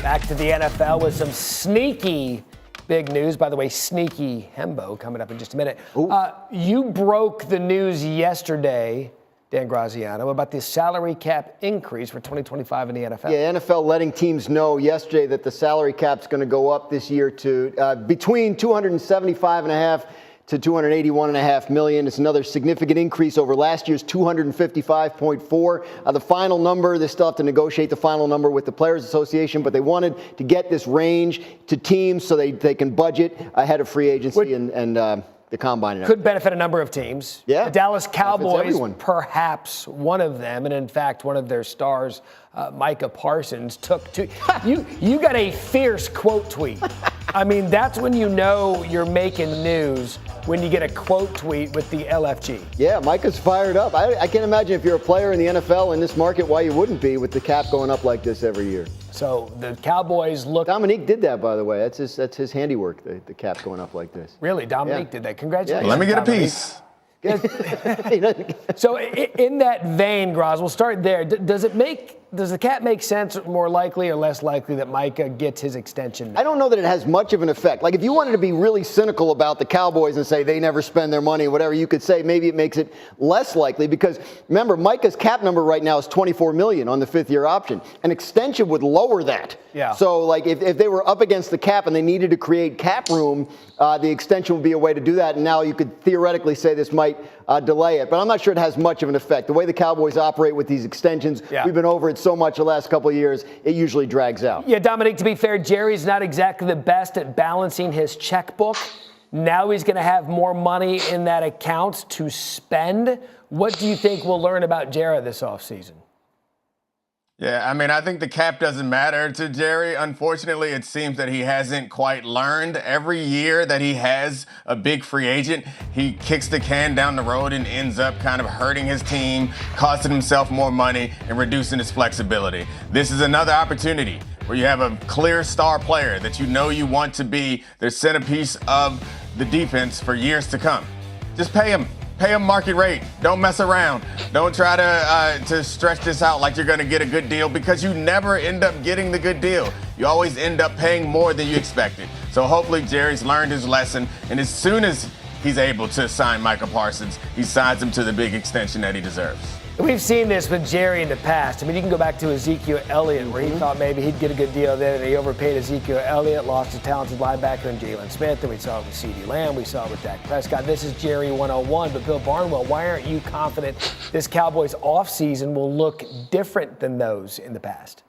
Back to the NFL with some sneaky big news. By the way, sneaky Hembo coming up in just a minute. You broke the news yesterday, Dan Graziano, about the salary cap increase for 2025 in the NFL. Yeah, NFL letting teams know yesterday that the salary cap's going to go up this year to between $275.5 to $281.5 million. It's another significant increase over last year's $255.4. The final number, they still have to negotiate the final number with the Players Association, but they wanted to get this range to teams so they can budget ahead of free agency and the combine. Could benefit a number of teams. Yeah. The Dallas Cowboys, perhaps one of them, and in fact, one of their stars, Micah Parsons, took to you got a fierce quote tweet. I mean, that's when you know you're making news, when you get a quote tweet with the LFG. Yeah, Micah's fired up. I can't imagine if you're a player in the NFL in this market why you wouldn't be with the cap going up like this every year. So the Cowboys look. Dominique did that, by the way. That's his handiwork, the cap going up like this. Really? Dominique did that. Congratulations. Let me get Dominique. a piece. So in that vein, Graz, we'll start there. Does the cap make sense, more likely or less likely that Micah gets his extension now? I don't know that it has much of an effect. Like, if you wanted to be really cynical about the Cowboys and say they never spend their money, whatever, you could say maybe it makes it less likely because, remember, Micah's cap number right now is $24 million on the fifth-year option. An extension would lower that. Yeah. So, like, if they were up against the cap and they needed to create cap room, the extension would be a way to do that. And now you could theoretically say this might delay it. But I'm not sure it has much of an effect. The way the Cowboys operate with these extensions, we've been over it so much the last couple of years, it usually drags out. Yeah, Dominic, to be fair, Jerry's not exactly the best at balancing his checkbook. Now he's going to have more money in that account to spend. What do you think we'll learn about Jerry this offseason? Yeah, I mean, I think the cap doesn't matter to Jerry. Unfortunately, it seems that he hasn't quite learned. Every year that he has a big free agent, he kicks the can down the road and ends up kind of hurting his team, costing himself more money, and reducing his flexibility. This is another opportunity where you have a clear star player that you know you want to be the centerpiece of the defense for years to come. Just pay him. Pay him market rate. Don't mess around. Don't try to stretch this out like you're going to get a good deal because you never end up getting the good deal. You always end up paying more than you expected. So hopefully Jerry's learned his lesson, and as soon as he's able to sign Micah Parsons, he signs him to the big extension that he deserves. We've seen this with Jerry in the past. I mean, you can go back to Ezekiel Elliott, where he thought maybe he'd get a good deal there, and he overpaid Ezekiel Elliott, lost a talented linebacker in Jalen Smith, and we saw it with CeeDee Lamb, we saw it with Dak Prescott. This is Jerry 101, but Bill Barnwell, why aren't you confident this Cowboys offseason will look different than those in the past?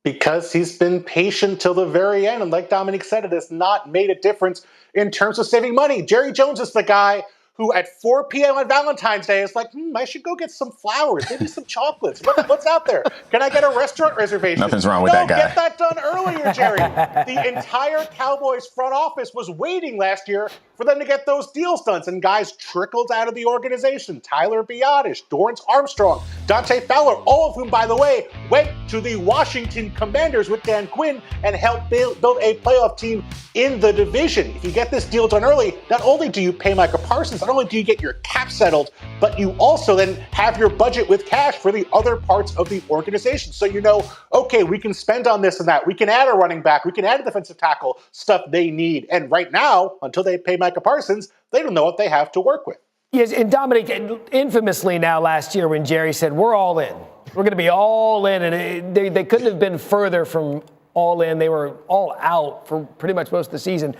Because he's been patient till the very end, and like Dominique said, it has not made a difference in terms of saving money. Jerry Jones is the guy who at 4 p.m. on Valentine's Day is like, I should go get some flowers, maybe some chocolates. What's out there? Can I get a restaurant reservation? Nothing's wrong with that guy. Get that done earlier, Jerry. The entire Cowboys front office was waiting last year for them to get those deals done. And guys trickled out of the organization. Tyler Biadasz, Dorrance Armstrong, Dante Fowler, all of whom, by the way, went to the Washington Commanders with Dan Quinn and helped build a playoff team in the division. If you get this deal done early, not only do you pay Micah Parsons, not only do you get your cap settled, but you also then have your budget with cash for the other parts of the organization. So you know, okay, we can spend on this and that. We can add a running back. We can add a defensive tackle, stuff they need. And right now, until they pay Micah Parsons, they don't know what they have to work with. Yes, and Dominic, infamously now last year when Jerry said, we're all in. We're going to be all in. And they couldn't have been further from all in. They were all out for pretty much most of the season.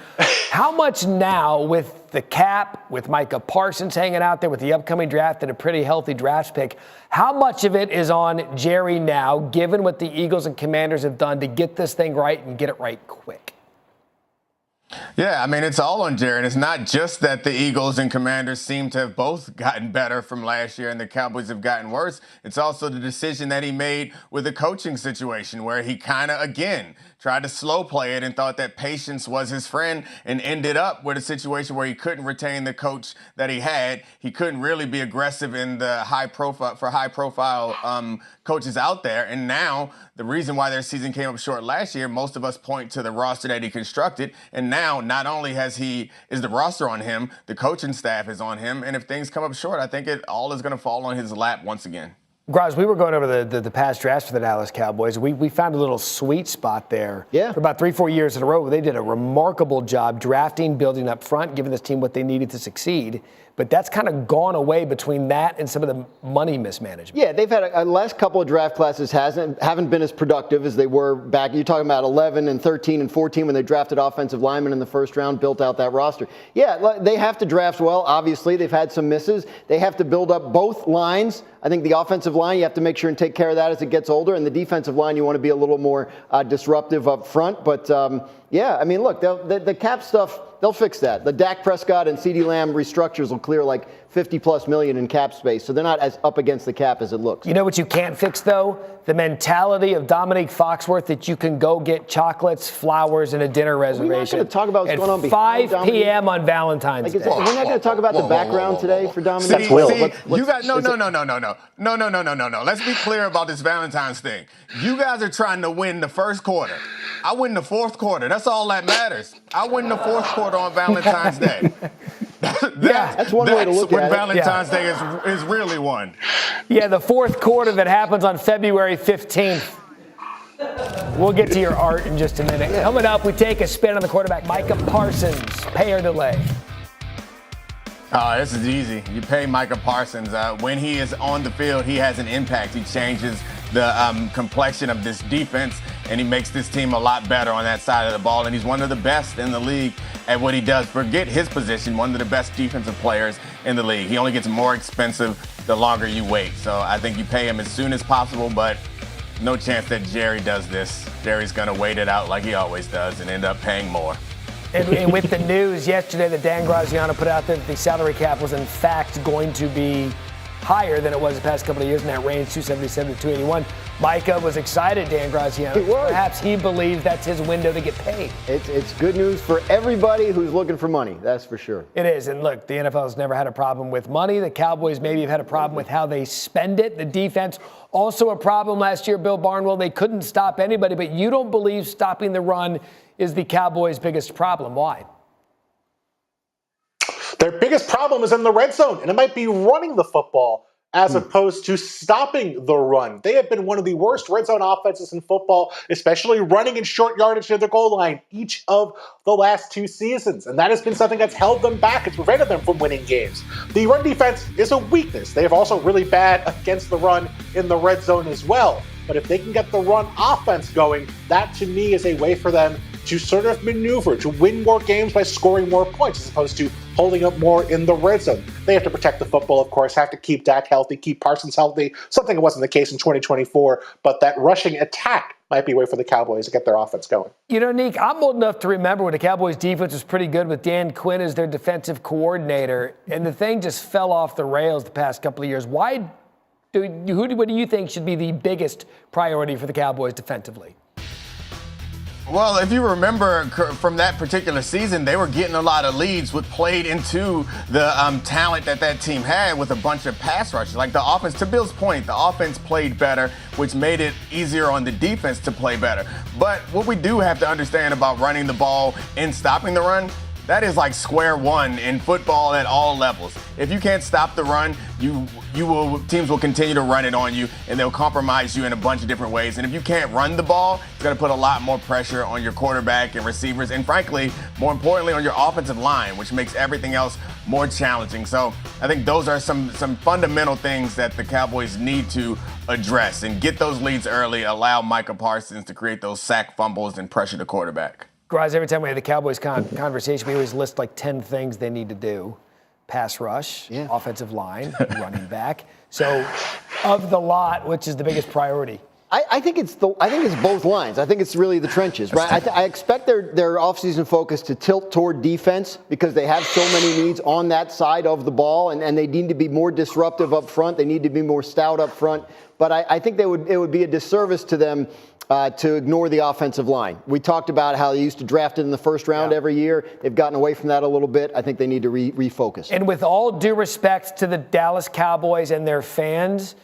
How much now with the cap, with Micah Parsons hanging out there, with the upcoming draft and a pretty healthy draft pick, how much of it is on Jerry now, given what the Eagles and Commanders have done to get this thing right and get it right quick? Yeah, I mean, it's all on Jerry. And it's not just that the Eagles and Commanders seem to have both gotten better from last year and the Cowboys have gotten worse. It's also the decision that he made with the coaching situation where he kind of, again, tried to slow play it and thought that patience was his friend and ended up with a situation where he couldn't retain the coach that he had. He couldn't really be aggressive in the high profile coaches out there. And now the reason why their season came up short last year, most of us point to the roster that he constructed. And now not only is the roster on him, the coaching staff is on him. And if things come up short, I think it all is going to fall on his lap once again. Graz, we were going over the past drafts for the Dallas Cowboys. We found a little sweet spot there. Yeah. For about 3-4 years in a row, they did a remarkable job drafting, building up front, giving this team what they needed to succeed. But that's kind of gone away between that and some of the money mismanagement. Yeah, they've had a last couple of draft classes haven't been as productive as they were back. You're talking about 11 and 13 and 14 when they drafted offensive linemen in the first round, built out that roster. Yeah, they have to draft well. Obviously, they've had some misses. They have to build up both lines. I think the offensive line, you have to make sure and take care of that as it gets older. And the defensive line, you want to be a little more disruptive up front. But, yeah, I mean, look, the cap stuff, they'll fix that. The Dak Prescott and CeeDee Lamb restructures will clear like $50+ million in cap space. So they're not as up against the cap as it looks. You know what you can't fix, though? The mentality of Dominique Foxworth that you can go get chocolates, flowers, and a dinner reservation. We're not going to talk about what's at going on 5 p.m. on Valentine's Day. We're not going to talk about the background today for Dominique. You got no. Let's be clear about this Valentine's thing. You guys are trying to win the first quarter. I win the fourth quarter. That's all that matters. I win the fourth quarter on Valentine's Day. That's one way to look at it. When Valentine's Day is really won. Yeah, the fourth quarter that happens on February 15th. We'll get to your art in just a minute. Coming up, we take a spin on the quarterback, Micah Parsons. Pay or delay? This is easy. You pay Micah Parsons. When he is on the field, he has an impact. He changes the complexion of this defense, and he makes this team a lot better on that side of the ball. And he's one of the best in the league at what he does. Forget his position, one of the best defensive players in the league. He only gets more expensive the longer you wait. So I think you pay him as soon as possible, but no chance that Jerry does this. Jerry's going to wait it out like he always does and end up paying more. And with the news yesterday that Dan Graziano put out that the salary cap was in fact going to be higher than it was the past couple of years in that range, 277 to 281. Micah was excited, Dan Graziano. He was. Perhaps he believes that's his window to get paid. It's good news for everybody who's looking for money, that's for sure. It is. And look, the NFL has never had a problem with money. The Cowboys maybe have had a problem with how they spend it. The defense, also a problem last year, Bill Barnwell. They couldn't stop anybody, but you don't believe stopping the run is the Cowboys' biggest problem. Why? Their biggest problem is in the red zone, and it might be running the football as opposed to stopping the run. They have been one of the worst red zone offenses in football, especially running in short yardage near the goal line each of the last 2 seasons. And that has been something that's held them back. It's prevented them from winning games. The run defense is a weakness. They are also really bad against the run in the red zone as well. But if they can get the run offense going, that to me is a way for them to sort of maneuver, to win more games by scoring more points as opposed to holding up more in the red zone. They have to protect the football, of course, have to keep Dak healthy, keep Parsons healthy, something that wasn't the case in 2024, but that rushing attack might be a way for the Cowboys to get their offense going. You know, Nick, I'm old enough to remember when the Cowboys defense was pretty good with Dan Quinn as their defensive coordinator, and the thing just fell off the rails the past couple of years. What do you think should be the biggest priority for the Cowboys defensively? Well, if you remember from that particular season, they were getting a lot of leads, which played into the talent that team had with a bunch of pass rushes. Like the offense, to Bill's point, the offense played better, which made it easier on the defense to play better. But what we do have to understand about running the ball and stopping the run, that is like square one in football at all levels. If you can't stop the run, teams will continue to run it on you, and they'll compromise you in a bunch of different ways. And if you can't run the ball, it's going to put a lot more pressure on your quarterback and receivers, and frankly, more importantly, on your offensive line, which makes everything else more challenging. So I think those are some fundamental things that the Cowboys need to address and get those leads early, allow Micah Parsons to create those sack fumbles and pressure the quarterback. Guys, every time we have the Cowboys conversation, we always list like 10 things they need to do. Pass rush, offensive line, running back. So of the lot, which is the biggest priority? I think it's both lines. I think it's really the trenches, right? I expect their offseason focus to tilt toward defense because they have so many needs on that side of the ball, and they need to be more disruptive up front. They need to be more stout up front. But I think it would be a disservice to them to ignore the offensive line. We talked about how they used to draft it in the first round every year. They've gotten away from that a little bit. I think they need to refocus. And with all due respect to the Dallas Cowboys and their fans,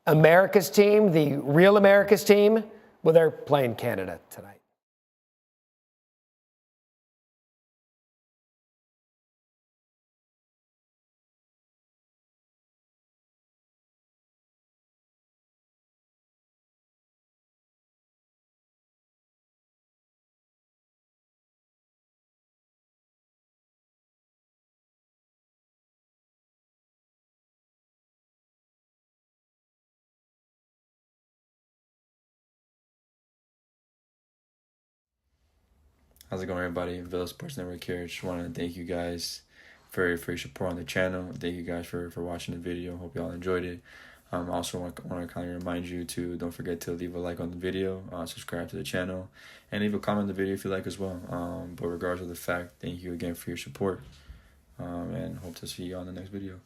America's team, the real America's team, well, they're playing Canada tonight. How's it going, everybody? Villa Sports Network here. Just want to thank you guys for your support on the channel. Thank you guys for watching the video. Hope y'all enjoyed it. I also want to kind of remind you to don't forget to leave a like on the video, subscribe to the channel, and leave a comment on the video if you like as well. But regardless of the fact, thank you again for your support, and hope to see you on the next video.